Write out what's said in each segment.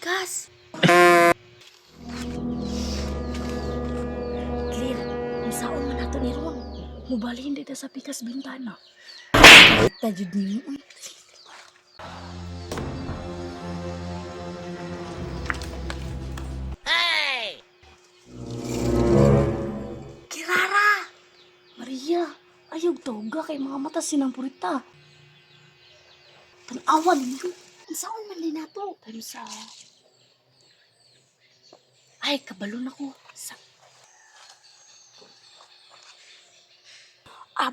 pikas. Clear, misaon man nato ni Ron. Mubalhin dito sa pikas bintana. Ita jud ni mo. Kirara! Maria, ayaw toga kay mga mata sinampurita. Tanawan niyo. Saan man din nato? Sa... Ay, kabalon ako. Sa...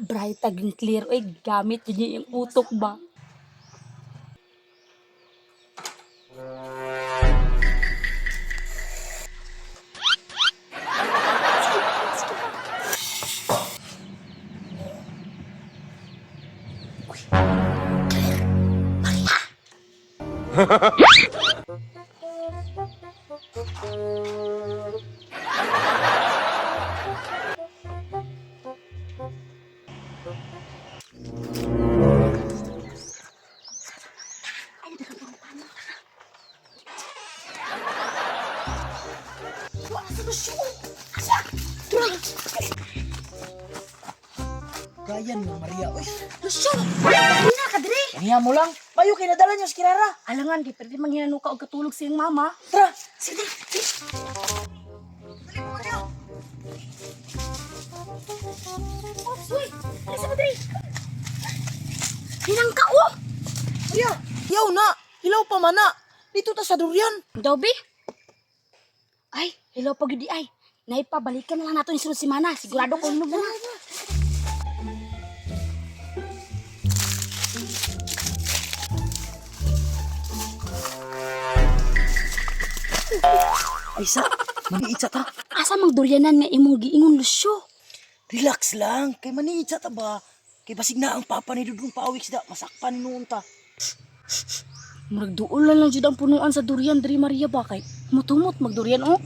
bright taging clear. Ay, gamit yun yung utok ba? Gayan mo, Maria. Uy, Lucio! Hindi na ka, dire! kaniya mo lang. Payo, kinadala niyo si Kirara. Alangan, di pwede manghinanuka o katulog siyang mama. Tara, Sige, sige. dali mo kayo. Ops, uy! Alisa mo, dire! Hinang ka, oh! Maria, yaw na. Hilaw pa man na. Dito ta sa durian. Dobby? Ay, hello pag di ay. Naipabalikan na lang nato ni sunod si Mana. Sigurado ko inom na. Aysa, maniit sa ta. Asa mang durianan nga imong giingon, Lucio? Relax lang. Kay maniit sa ta ba? Kay basig na ang papa ni Dudong Pawiks da. Masakpan ni noon ta. Murag duol lang jud ang punuan sa durian diri Maria ba kay mutumot magdurian oh.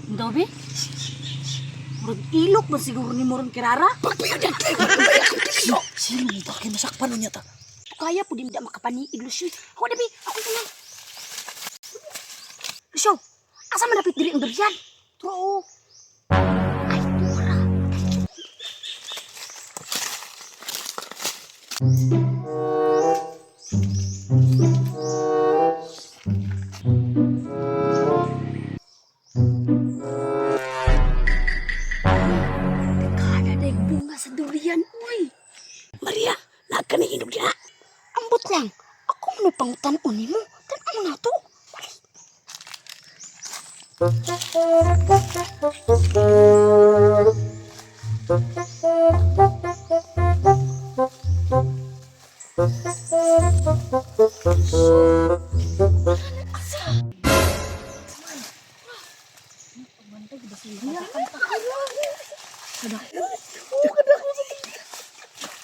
Dobby? Murag ilok ba siguro ni Moron Kirara? Pagpayo dyan kayo. Sino mo ba? Kay masakpan niya ta. Kaya po di da makapaniig, Lucio. Ako Dobby, ako na lang. Lucio, asa man napit diri ang durian? True. Ay, mura. Kada day bunga sa durian, uy. Maria, nagka na hinog niya. Ambot lang. Ako mo pangutan-on mo. Tan-aw na to.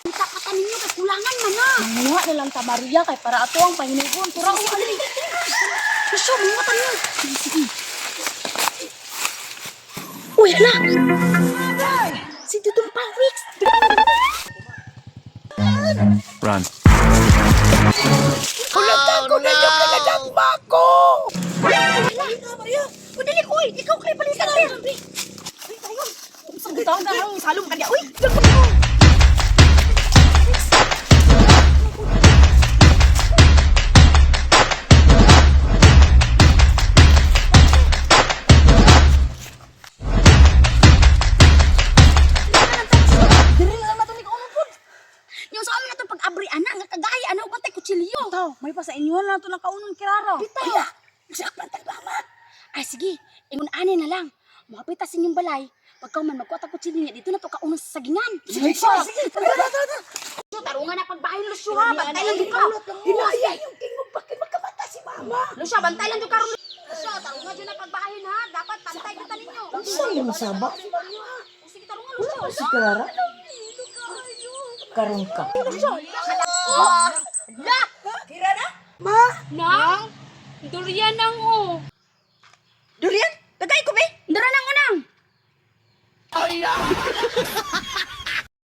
Kita kata ninyo kekulangan mana? Manguha na lang ta Maria kay para ato ang pahinugon. Tura ko ali. Lucio, manguha ta niyo. Sige, sige. Uy, hala! Si Dudong Pawiks! Run. Kulatan ko na yung pinadagma ko! Hala! Maria! Pudali ko, ikaw kay palitan na. Uy, tayo. Isang gutawang ka lang, salong ka niya. Uy! Yung sa amin na ito pag-abri, anak, nga kagaya, anak, bantay kutsilyo. Taw, may pa sa inyo na ito nakaunon Kirara. Bitaw! Masakpan tagmama. Ay, sige, ingon ani na lang. Mapita sa inyong balay, pagka man magkuha ta kutsilyo niya, dito na to kaunang sa sagingan. Sige, sige. Tara. Tarungan na pagbahay, Lucio, ha? Bantay lang yung ka. Hinaya yung king mo, bakit magkamata si mama? Lucio, bantay lang yung karon. Lucio, tarungan dyan na pagbahayin, ha? Dapat pantay kita ninyo. Saan yung saba? Sige, tarungan, Lucio. Si Kirara? Karon ka. Lucio, la! Kirara? Ma? Nang? Durian ang o. Durian? Tagay ko, be? Dara nang unang.